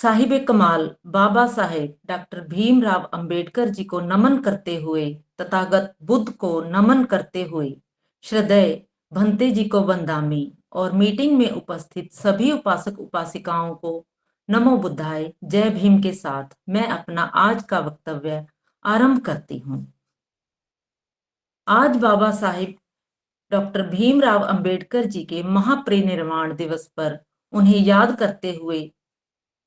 साहिब कमाल बाबा साहेब डॉक्टर भीमराव अंबेडकर जी को नमन करते हुए, तथागत बुद्ध को नमन करते हुए, श्रद्धेय भंते जी को वंदामि और मीटिंग में उपस्थित सभी उपासक उपासिकाओं को नमो बुद्धाय जय भीम के साथ मैं अपना आज का वक्तव्य आरंभ करती हूँ। आज बाबा साहिब डॉक्टर भीमराव अंबेडकर जी के महापरिनिर्वाण दिवस पर उन्हें याद करते हुए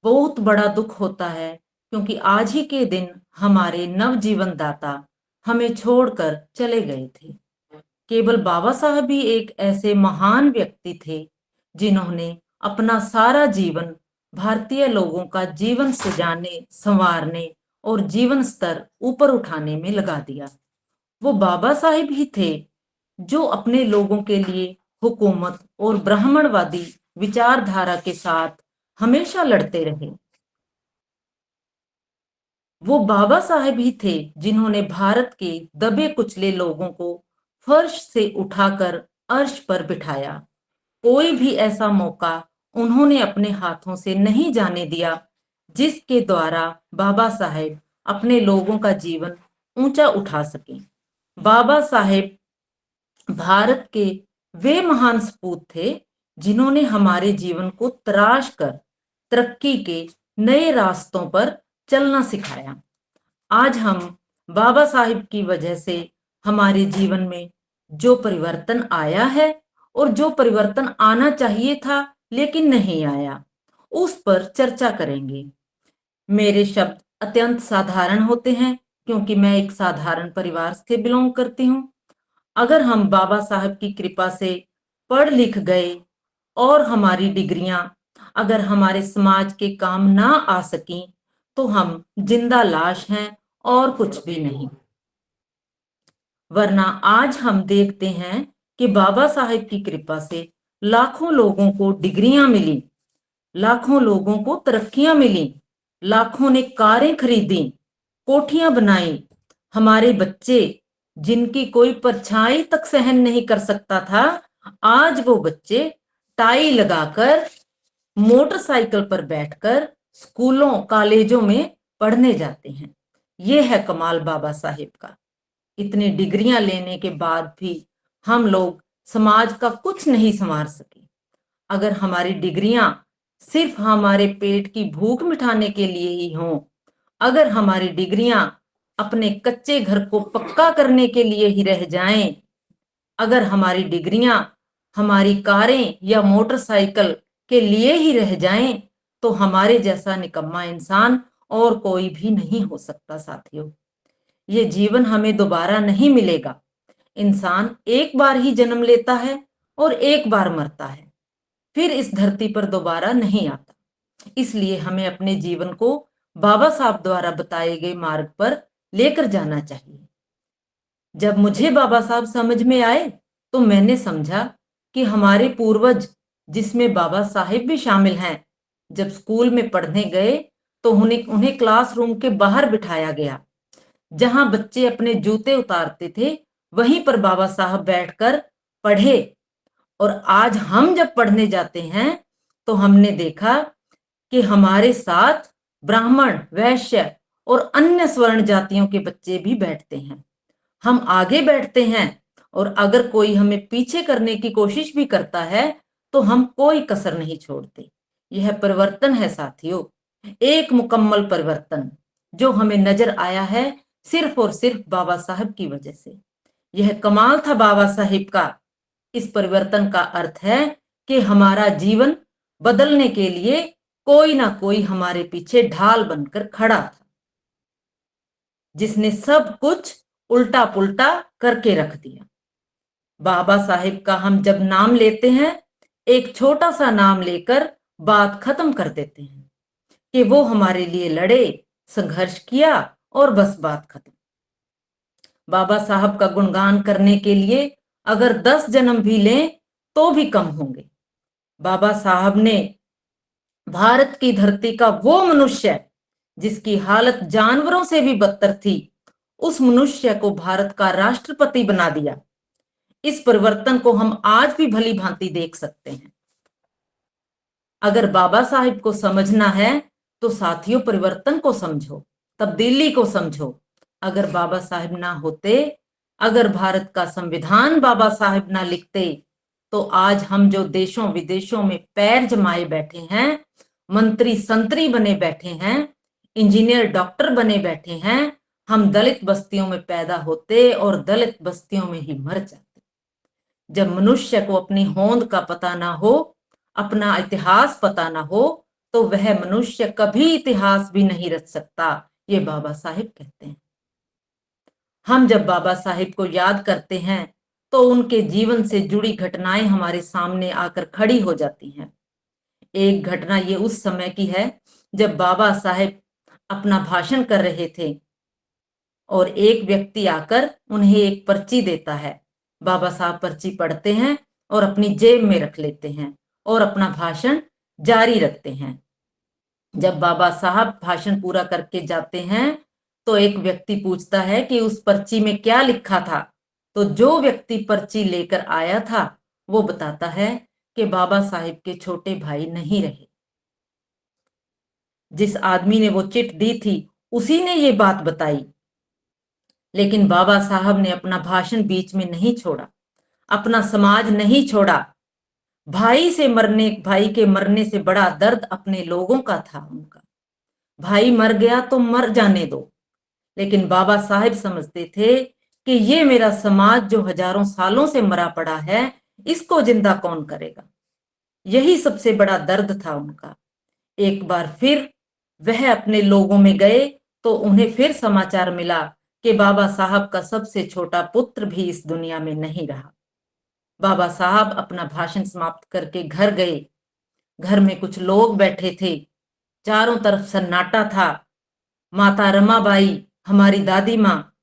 बहुत बड़ा दुख होता है, क्योंकि आज ही के दिन हमारे नवजीवन दाता हमें छोड़कर चले गए थे। केवल बाबा साहब ही एक ऐसे महान व्यक्ति थे जिन्होंने अपना सारा जीवन भारतीय लोगों का जीवन सजाने, संवारने और जीवन स्तर ऊपर उठाने में लगा दिया। वो बाबा साहिब ही थे जो अपने लोगों के लिए हुकूमत और ब्राह्मणवादी विचारधारा के साथ हमेशा लड़ते रहे। वो बाबा साहेब ही थे जिन्होंने भारत के दबे कुचले लोगों को फर्श से उठाकर अर्श पर बिठाया। कोई भी ऐसा मौका उन्होंने अपने हाथों से नहीं जाने दिया जिसके द्वारा बाबा साहेब अपने लोगों का जीवन ऊंचा उठा सकें। बाबा साहेब भारत के वे महान सपूत थे जिन्होंने हमारे जीवन को तराश कर तरक्की के नए रास्तों पर चलना सिखाया। आज हम बाबा साहिब की वजह से हमारे जीवन में जो परिवर्तन आया है और जो परिवर्तन आना चाहिए था लेकिन नहीं आया, उस पर चर्चा करेंगे। मेरे शब्द अत्यंत साधारण होते हैं क्योंकि मैं एक साधारण परिवार से बिलोंग करती हूँ। अगर हम बाबा साहब की कृपा से पढ़ लिख गए और हमारी डिग्रियां अगर हमारे समाज के काम ना आ सकी तो हम जिंदा लाश हैं और कुछ भी नहीं। वरना आज हम देखते हैं कि बाबा साहब की कृपा से लाखों लोगों को डिग्रियां मिली, लाखों लोगों को तरक्कियां मिली, लाखों ने कारें खरीदी, कोठियां बनाई। हमारे बच्चे जिनकी कोई परछाई तक सहन नहीं कर सकता था, आज वो बच्चे टाई लगाकर मोटरसाइकिल पर बैठकर स्कूलों कॉलेजों में पढ़ने जाते हैं। ये है कमाल बाबा साहेब का। इतनी डिग्रियां लेने के बाद भी हम लोग समाज का कुछ नहीं संवार सके। अगर हमारी डिग्रियां सिर्फ हमारे पेट की भूख मिटाने के लिए ही हों, अगर हमारी डिग्रियां अपने कच्चे घर को पक्का करने के लिए ही रह जाएं, अगर हमारी डिग्रियां हमारी कारें या मोटरसाइकिल के लिए ही रह जाएं, तो हमारे जैसा निकम्मा इंसान और कोई भी नहीं हो सकता। साथियों, ये जीवन हमें दोबारा नहीं मिलेगा। इंसान एक बार ही जन्म लेता है और एक बार मरता है, फिर इस धरती पर दोबारा नहीं आता। इसलिए हमें अपने जीवन को बाबा साहब द्वारा बताए गए मार्ग पर लेकर जाना चाहिए। जब मुझे बाबा साहब समझ में आए तो मैंने समझा कि हमारे पूर्वज, जिसमें बाबा साहिब भी शामिल हैं, जब स्कूल में पढ़ने गए तो उन्हें उन्हें क्लासरूम के बाहर बिठाया गया। जहां बच्चे अपने जूते उतारते थे वहीं पर बाबा साहब बैठकर पढ़े। और आज हम जब पढ़ने जाते हैं तो हमने देखा कि हमारे साथ ब्राह्मण, वैश्य और अन्य स्वर्ण जातियों के बच्चे भी बैठते हैं। हम आगे बैठते हैं और अगर कोई हमें पीछे करने की कोशिश भी करता है तो हम कोई कसर नहीं छोड़ते। यह परिवर्तन है साथियों, एक मुकम्मल परिवर्तन जो हमें नजर आया है सिर्फ और सिर्फ बाबा साहब की वजह से। यह कमाल था बाबा साहिब का। इस परिवर्तन का अर्थ है कि हमारा जीवन बदलने के लिए कोई ना कोई हमारे पीछे ढाल बनकर खड़ा था, जिसने सब कुछ उल्टा पुल्टा करके रख दिया। बाबा साहिब का हम जब नाम लेते हैं, एक छोटा सा नाम लेकर बात खत्म कर देते हैं कि वो हमारे लिए लड़े, संघर्ष किया और बस बात खत्म। बाबा साहब का गुणगान करने के लिए अगर 10 जन्म भी लें तो भी कम होंगे। बाबा साहब ने भारत की धरती का वो मनुष्य जिसकी हालत जानवरों से भी बदतर थी, उस मनुष्य को भारत का राष्ट्रपति बना दिया। इस परिवर्तन को हम आज भी भली भांति देख सकते हैं। अगर बाबा साहिब को समझना है तो साथियों परिवर्तन को समझो, तब्दीली को समझो। अगर बाबा साहेब ना होते, अगर भारत का संविधान बाबा साहेब ना लिखते, तो आज हम जो देशों विदेशों में पैर जमाए बैठे हैं, मंत्री संतरी बने बैठे हैं, इंजीनियर डॉक्टर बने बैठे हैं, हम दलित बस्तियों में पैदा होते और दलित बस्तियों में ही मर जाते। जब मनुष्य को अपनी होंद का पता ना हो, अपना इतिहास पता ना हो, तो वह मनुष्य कभी इतिहास भी नहीं रच सकता, ये बाबा साहेब कहते हैं। हम जब बाबा साहेब को याद करते हैं तो उनके जीवन से जुड़ी घटनाएं हमारे सामने आकर खड़ी हो जाती हैं। एक घटना ये उस समय की है जब बाबा साहेब अपना भाषण कर रहे थे और एक व्यक्ति आकर उन्हें एक पर्ची देता है। बाबा साहब पर्ची पढ़ते हैं और अपनी जेब में रख लेते हैं और अपना भाषण जारी रखते हैं। जब बाबा साहब भाषण पूरा करके जाते हैं तो एक व्यक्ति पूछता है कि उस पर्ची में क्या लिखा था। तो जो व्यक्ति पर्ची लेकर आया था वो बताता है कि बाबा साहिब के छोटे भाई नहीं रहे। जिस आदमी ने वो चिट दी थी उसी ने ये बात बताई, लेकिन बाबा साहब ने अपना भाषण बीच में नहीं छोड़ा, अपना समाज नहीं छोड़ा। भाई के मरने से बड़ा दर्द अपने लोगों का था उनका। भाई मर गया तो मर जाने दो, लेकिन बाबा साहेब समझते थे कि ये मेरा समाज जो हजारों सालों से मरा पड़ा है, इसको जिंदा कौन करेगा। यही सबसे बड़ा दर्द था उनका। एक बार फिर वह अपने लोगों में गए तो उन्हें फिर समाचार मिला कि बाबा साहब का सबसे छोटा पुत्र भी इस दुनिया में नहीं रहा। बाबा साहब अपना भाषण समाप्त करके घर गए। घर में कुछ लोग बैठे थे, चारों तरफ सन्नाटा था। माता रमाबाई, हमारी दादी माँ,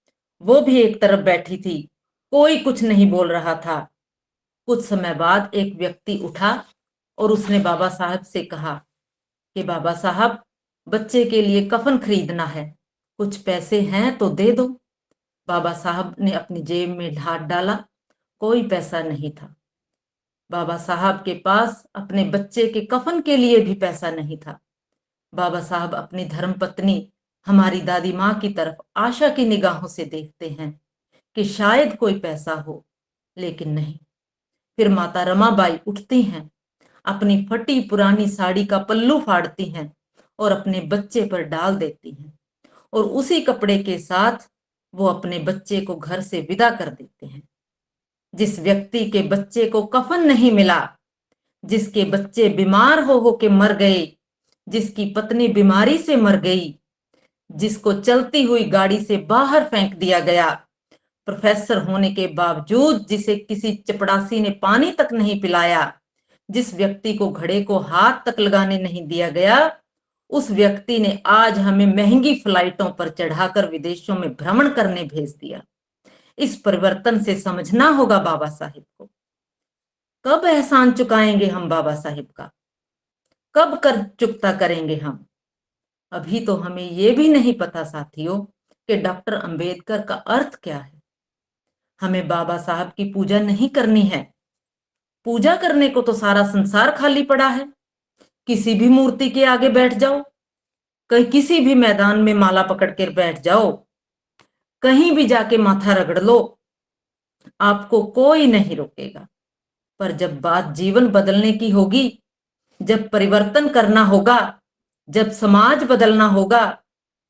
वो भी एक तरफ बैठी थी, कोई कुछ नहीं बोल रहा था। कुछ समय बाद एक व्यक्ति उठा और उसने बाबा साहब से कहा कि बाबा साहब, बच्चे के लिए कफन खरीदना है, कुछ पैसे हैं तो दे दो। बाबा साहब ने अपनी जेब में हाथ डाला, कोई पैसा नहीं था। बाबा साहब के पास अपने बच्चे के कफन के लिए भी पैसा नहीं था। बाबा साहब अपनी धर्मपत्नी हमारी दादी माँ की तरफ आशा की निगाहों से देखते हैं कि शायद कोई पैसा हो, लेकिन नहीं। फिर माता रमाबाई उठती हैं, अपनी फटी पुरानी साड़ी का पल्लू फाड़ती हैं और अपने बच्चे पर डाल देती हैं, और उसी कपड़े के साथ वो अपने बच्चे को घर से विदा कर देते हैं। जिस व्यक्ति के बच्चे को कफन नहीं मिला, जिसके बच्चे बीमार हो के मर गए, जिसकी पत्नी बीमारी से मर गई, जिसको चलती हुई गाड़ी से बाहर फेंक दिया गया, प्रोफेसर होने के बावजूद जिसे किसी चपड़ासी ने पानी तक नहीं पिलाया, जिस व्यक्ति को घड़े को हाथ तक लगाने नहीं दिया गया, उस व्यक्ति ने आज हमें महंगी फ्लाइटों पर चढ़ाकर विदेशों में भ्रमण करने भेज दिया। इस परिवर्तन से समझना होगा बाबा साहिब को। कब एहसान चुकाएंगे हम बाबा साहिब का, कब कर चुकता करेंगे हम। अभी तो हमें यह भी नहीं पता साथियों कि डॉक्टर अंबेडकर का अर्थ क्या है। हमें बाबा साहब की पूजा नहीं करनी है। पूजा करने को तो सारा संसार खाली पड़ा है। किसी भी मूर्ति के आगे बैठ जाओ, कहीं किसी भी मैदान में माला पकड़ कर बैठ जाओ, कहीं भी जाके माथा रगड़ लो, आपको कोई नहीं रोकेगा। पर जब बात जीवन बदलने की होगी, जब परिवर्तन करना होगा, जब समाज बदलना होगा,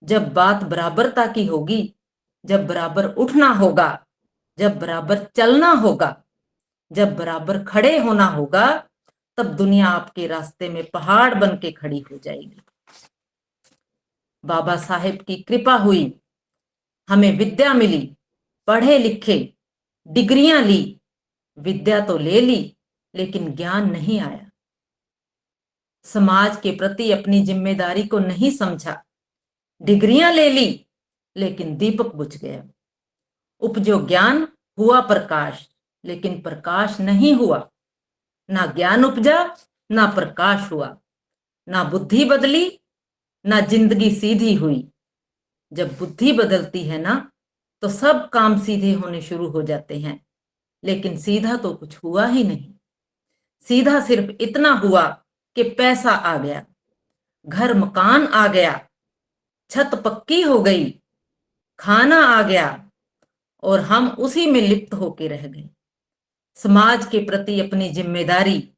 जब बात बराबरता की होगी, जब बराबर उठना होगा, जब बराबर चलना होगा, जब बराबर खड़े होना होगा, तब दुनिया आपके रास्ते में पहाड़ बन के खड़ी हो जाएगी। बाबा साहेब की कृपा हुई, हमें विद्या मिली, पढ़े लिखे, डिग्रियां ली। विद्या तो ले ली, लेकिन ज्ञान नहीं आया। समाज के प्रति अपनी जिम्मेदारी को नहीं समझा। डिग्रियां ले ली, लेकिन दीपक बुझ गया। उपजो ज्ञान, हुआ प्रकाश, लेकिन प्रकाश नहीं हुआ। ना ज्ञान उपजा, ना प्रकाश हुआ, ना बुद्धि बदली, ना जिंदगी सीधी हुई। जब बुद्धि बदलती है ना, तो सब काम सीधे होने शुरू हो जाते हैं, लेकिन सीधा तो कुछ हुआ ही नहीं। सीधा सिर्फ इतना हुआ कि पैसा आ गया। घर मकान आ गया, छत पक्की हो गई, खाना आ गया, और हम उसी में लिप्त होके रह गए। समाज के प्रति अपनी जिम्मेदारी,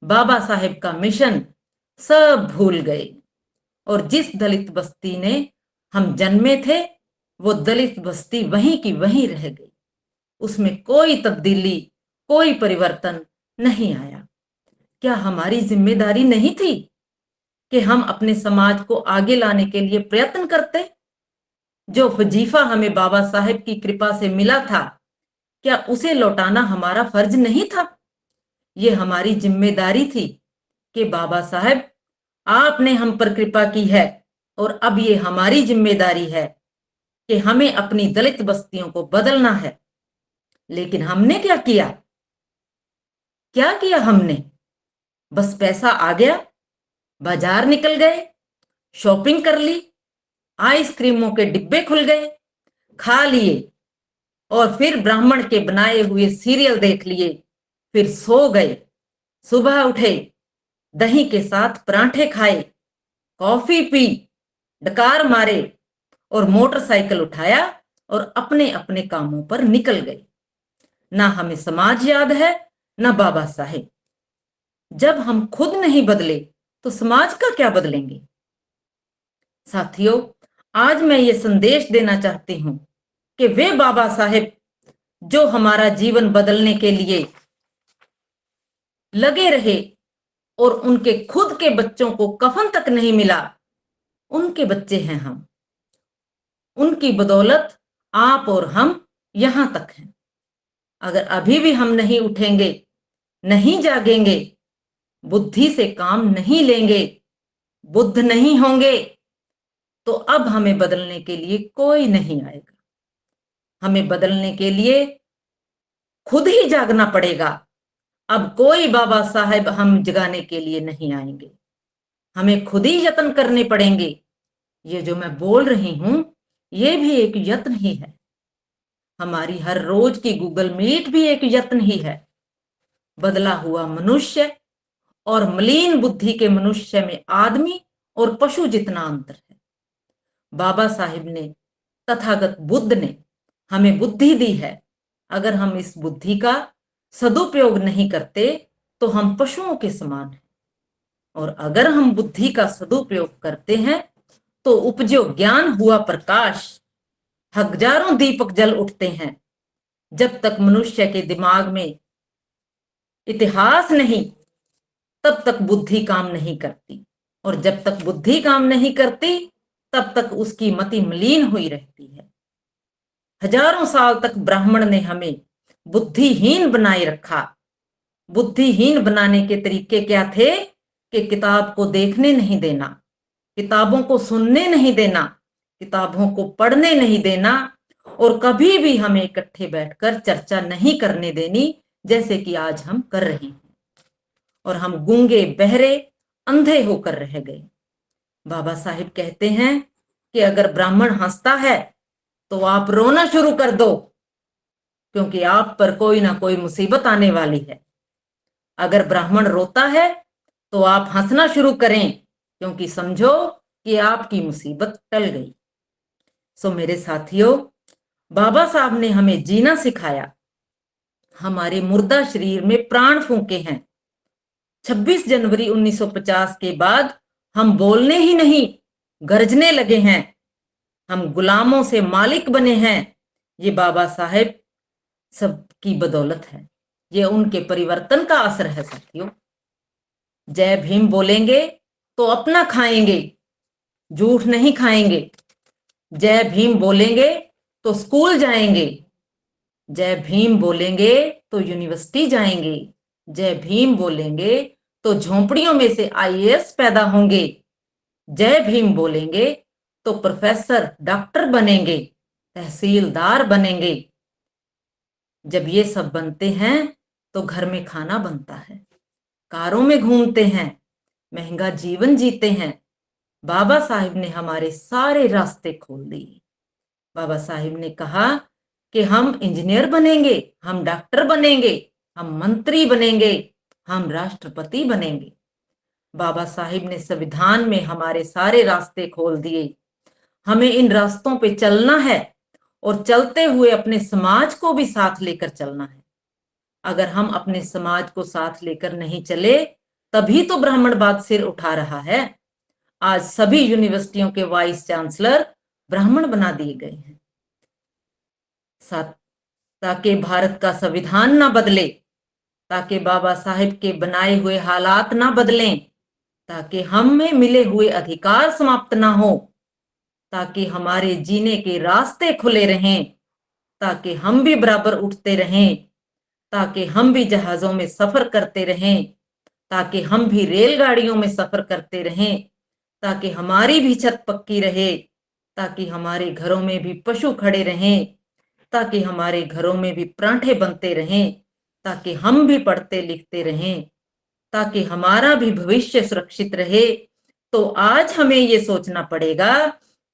बाबा साहेब का मिशन सब भूल गए। और जिस दलित बस्ती ने हम जन्मे थे, वो दलित बस्ती वहीं की वहीं रह गई। उसमें कोई तब्दीली, कोई परिवर्तन नहीं आया। क्या हमारी जिम्मेदारी नहीं थी कि हम अपने समाज को आगे लाने के लिए प्रयत्न करते? जो वजीफा हमें बाबा साहेब की कृपा से मिला था, क्या उसे लौटाना हमारा फर्ज नहीं था? ये हमारी जिम्मेदारी थी कि बाबा साहेब, आपने हम पर कृपा की है, और अब ये हमारी जिम्मेदारी है कि हमें अपनी दलित बस्तियों को बदलना है। लेकिन हमने क्या किया? क्या किया हमने? बस पैसा आ गया, बाजार निकल गए, शॉपिंग कर ली, आइसक्रीमों के डिब्बे खुल गए, खा लिए, और फिर ब्राह्मण के बनाए हुए सीरियल देख लिए, फिर सो गए। सुबह उठे, दही के साथ परांठे खाए, कॉफी पी, डकार मारे, और मोटरसाइकिल उठाया और अपने अपने कामों पर निकल गए। ना हमें समाज याद है, ना बाबा साहेब। जब हम खुद नहीं बदले तो समाज का क्या बदलेंगे? साथियों, आज मैं ये संदेश देना चाहती हूं कि वे बाबा साहेब जो हमारा जीवन बदलने के लिए लगे रहे और उनके खुद के बच्चों को कफन तक नहीं मिला, उनके बच्चे हैं हम। उनकी बदौलत आप और हम यहां तक हैं। अगर अभी भी हम नहीं उठेंगे, नहीं जागेंगे, बुद्धि से काम नहीं लेंगे, बुद्ध नहीं होंगे, तो अब हमें बदलने के लिए कोई नहीं आएगा। हमें बदलने के लिए खुद ही जागना पड़ेगा। अब कोई बाबा साहेब हम जगाने के लिए नहीं आएंगे, हमें खुद ही यत्न करने पड़ेंगे। ये जो मैं बोल रही हूं, ये भी एक यत्न ही है। हमारी हर रोज की गूगल मीट भी एक यत्न ही है। बदला हुआ मनुष्य और मलिन बुद्धि के मनुष्य में आदमी और पशु जितना अंतर है। बाबा साहिब ने, तथागत बुद्ध ने हमें बुद्धि दी है। अगर हम इस बुद्धि का सदुपयोग नहीं करते तो हम पशुओं के समान हैं, और अगर हम बुद्धि का सदुपयोग करते हैं तो उपजो ज्ञान हुआ प्रकाश। हजारों दीपक जल उठते हैं। जब तक मनुष्य के दिमाग में इतिहास नहीं, तब तक बुद्धि काम नहीं करती, और जब तक बुद्धि काम नहीं करती, तब तक उसकी मति मलिन हुई रहती है। हजारों साल तक ब्राह्मण ने हमें बुद्धिहीन बनाए रखा। बुद्धिहीन बनाने के तरीके क्या थे? कि किताब को देखने नहीं देना, किताबों को सुनने नहीं देना, किताबों को पढ़ने नहीं देना, और कभी भी हमें इकट्ठे बैठकर चर्चा नहीं करने देनी, जैसे कि आज हम कर रहे हैं। और हम गूंगे, बहरे, अंधे होकर रह गए। बाबा साहिब कहते हैं कि अगर ब्राह्मण हंसता है तो आप रोना शुरू कर दो, क्योंकि आप पर कोई ना कोई मुसीबत आने वाली है। अगर ब्राह्मण रोता है तो आप हंसना शुरू करें, क्योंकि समझो कि आपकी मुसीबत टल गई। सो मेरे साथियों, बाबा साहब ने हमें जीना सिखाया। हमारे मुर्दा शरीर में प्राण फूंके हैं। 26 जनवरी 1950 के बाद हम बोलने ही नहीं, गरजने लगे हैं। हम गुलामों से मालिक बने हैं। ये बाबा साहेब सबकी बदौलत है। ये उनके परिवर्तन का असर है साथियों। जय भीम बोलेंगे तो अपना खाएंगे, झूठ नहीं खाएंगे। जय भीम बोलेंगे तो स्कूल जाएंगे। जय भीम बोलेंगे तो यूनिवर्सिटी जाएंगे। जय भीम बोलेंगे तो झोंपड़ियों में से आईएएस पैदा होंगे। जय भीम बोलेंगे तो प्रोफेसर, डॉक्टर बनेंगे, तहसीलदार बनेंगे। जब ये सब बनते हैं तो घर में खाना बनता है, कारों में घूमते हैं, महंगा जीवन जीते हैं। बाबा साहिब ने हमारे सारे रास्ते खोल दिए। बाबा साहिब ने कहा कि हम इंजीनियर बनेंगे, हम डॉक्टर बनेंगे, हम मंत्री बनेंगे, हम राष्ट्रपति बनेंगे। बाबा साहिब ने संविधान में हमारे सारे रास्ते खोल दिए। हमें इन रास्तों पे चलना है और चलते हुए अपने समाज को भी साथ लेकर चलना है। अगर हम अपने समाज को साथ लेकर नहीं चले, तभी तो ब्राह्मणवाद सिर उठा रहा है। आज सभी यूनिवर्सिटियों के वाइस चांसलर ब्राह्मण बना दिए गए हैं। ताकि भारत का संविधान ना बदले, ताकि बाबा साहिब के बनाए हुए हालात ना बदलें, ताकि हम में मिले हुए अधिकार समाप्त ना हो, ताकि हमारे जीने के रास्ते खुले रहें, ताकि हम भी बराबर उठते रहें, ताकि हम भी जहाजों में सफर करते रहें, ताकि हम भी रेलगाड़ियों में सफर करते रहें, ताकि हमारी भी छत पक्की रहे, ताकि हमारे घरों में भी पशु खड़े रहें, ताकि हमारे घरों में भी परांठे बनते रहें, ताकि हम भी पढ़ते लिखते रहें, ताकि हमारा भी भविष्य सुरक्षित रहे। तो आज हमें ये सोचना पड़ेगा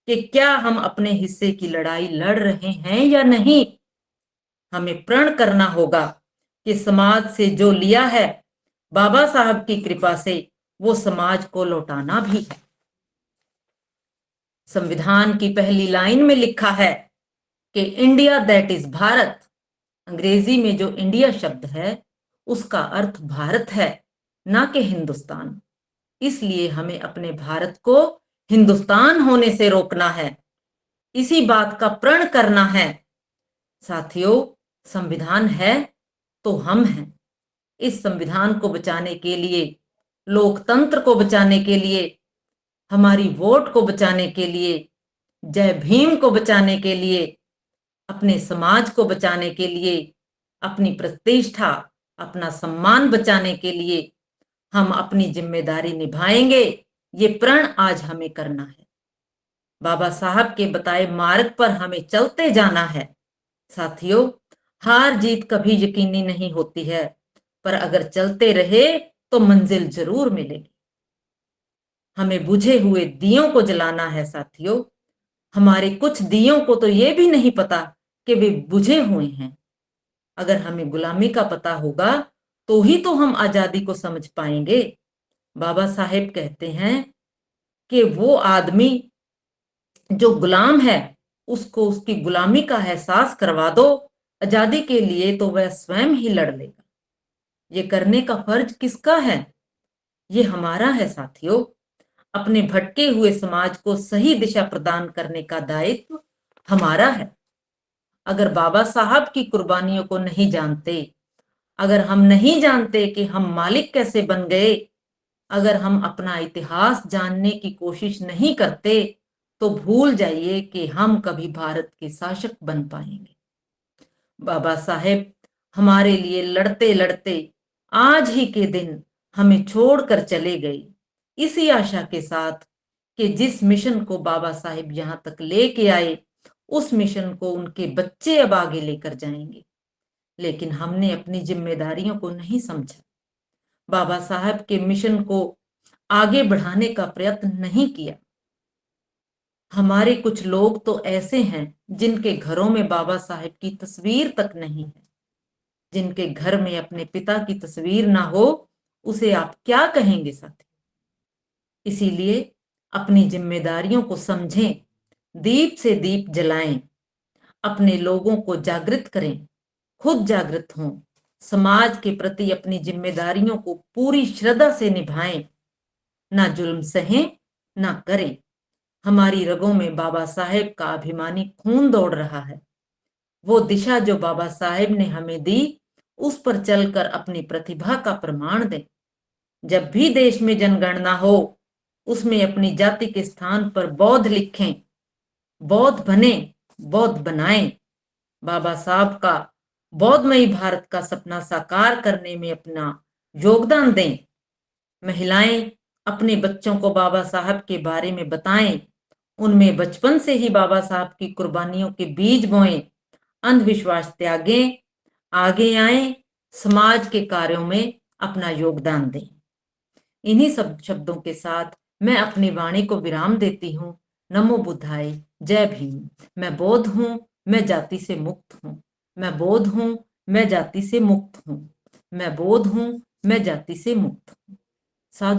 कि क्या हम अपने हिस्से की लड़ाई लड़ रहे हैं या नहीं। हमें प्रण करना होगा कि समाज से जो लिया है बाबा साहब की कृपा से, वो समाज को लौटाना भी है। संविधान की पहली लाइन में लिखा है कि इंडिया दैट इज भारत। अंग्रेजी में जो इंडिया शब्द है उसका अर्थ भारत है, ना कि हिंदुस्तान। इसलिए हमें अपने भारत को हिंदुस्तान होने से रोकना है, इसी बात का प्रण करना है। साथियों, संविधान है तो हम हैं। इस संविधान को बचाने के लिए, लोकतंत्र को बचाने के लिए, हमारी वोट को बचाने के लिए, जय भीम को बचाने के लिए, अपने समाज को बचाने के लिए, अपनी प्रतिष्ठा, अपना सम्मान बचाने के लिए हम अपनी जिम्मेदारी निभाएंगे। ये प्रण आज हमें करना है। बाबा साहब के बताए मार्ग पर हमें चलते जाना है। साथियों, हार जीत कभी यकीनी नहीं होती है, पर अगर चलते रहे तो मंजिल जरूर मिलेगी। हमें बुझे हुए दियों को जलाना है। साथियों, हमारे कुछ दियों को तो ये भी नहीं पता कि वे बुझे हुए हैं। अगर हमें गुलामी का पता होगा तो ही तो हम आजादी को समझ पाएंगे। बाबा साहेब कहते हैं कि वो आदमी जो गुलाम है, उसको उसकी गुलामी का एहसास करवा दो, आजादी के लिए तो वह स्वयं ही लड़ लेगा। ये करने का फर्ज किसका है? ये हमारा है। साथियों, अपने भटके हुए समाज को सही दिशा प्रदान करने का दायित्व हमारा है। अगर बाबा साहब की कुर्बानियों को नहीं जानते, अगर हम नहीं जानते कि हम मालिक कैसे बन गए, अगर हम अपना इतिहास जानने की कोशिश नहीं करते, तो भूल जाइए कि हम कभी भारत के शासक बन पाएंगे। बाबा साहेब हमारे लिए लड़ते लड़ते आज ही के दिन हमें छोड़कर चले गए, इसी आशा के साथ कि जिस मिशन को बाबा साहेब यहाँ तक लेके आए, उस मिशन को उनके बच्चे अब आगे लेकर जाएंगे। लेकिन हमने अपनी जिम्मेदारियों को नहीं समझा, बाबा साहब के मिशन को आगे बढ़ाने का प्रयत्न नहीं किया। हमारे कुछ लोग तो ऐसे हैं जिनके घरों में बाबा साहब की तस्वीर तक नहीं है। जिनके घर में अपने पिता की तस्वीर ना हो, उसे आप क्या कहेंगे साथी? इसीलिए अपनी जिम्मेदारियों को समझें, दीप से दीप जलाएं, अपने लोगों को जागृत करें, खुद जागृत हों, समाज के प्रति अपनी जिम्मेदारियों को पूरी श्रद्धा से निभाएं, ना जुल्म सहें, ना करें। हमारी रगों में बाबा साहेब का अभिमानी खून दौड़ रहा है। वो दिशा जो बाबा साहेब ने हमें दी, उस पर चलकर अपनी प्रतिभा का प्रमाण दें। जब भी देश में जनगणना हो, उसमें अपनी जाति के स्थान पर बौद्ध लिखें, बौद्ध बने, बौद्ध बनाएं। बाबा साहब का बौद्धमयी भारत का सपना साकार करने में अपना योगदान दें। महिलाएं अपने बच्चों को बाबा साहब के बारे में बताएं, उनमें बचपन से ही बाबा साहब की कुर्बानियों के बीज बोएं, अंधविश्वास त्यागें, आगे आएं, समाज के कार्यों में अपना योगदान दें। इन्हीं सब शब्दों के साथ मैं अपनी वाणी को विराम देती हूँ। नमो बुद्धाय, जय भीम। मैं बौद्ध हूँ, मैं जाति से मुक्त हूँ। मैं बौद्ध हूँ, मैं जाति से मुक्त हूँ। मैं बौद्ध हूँ, मैं जाति से मुक्त हूँ। साधु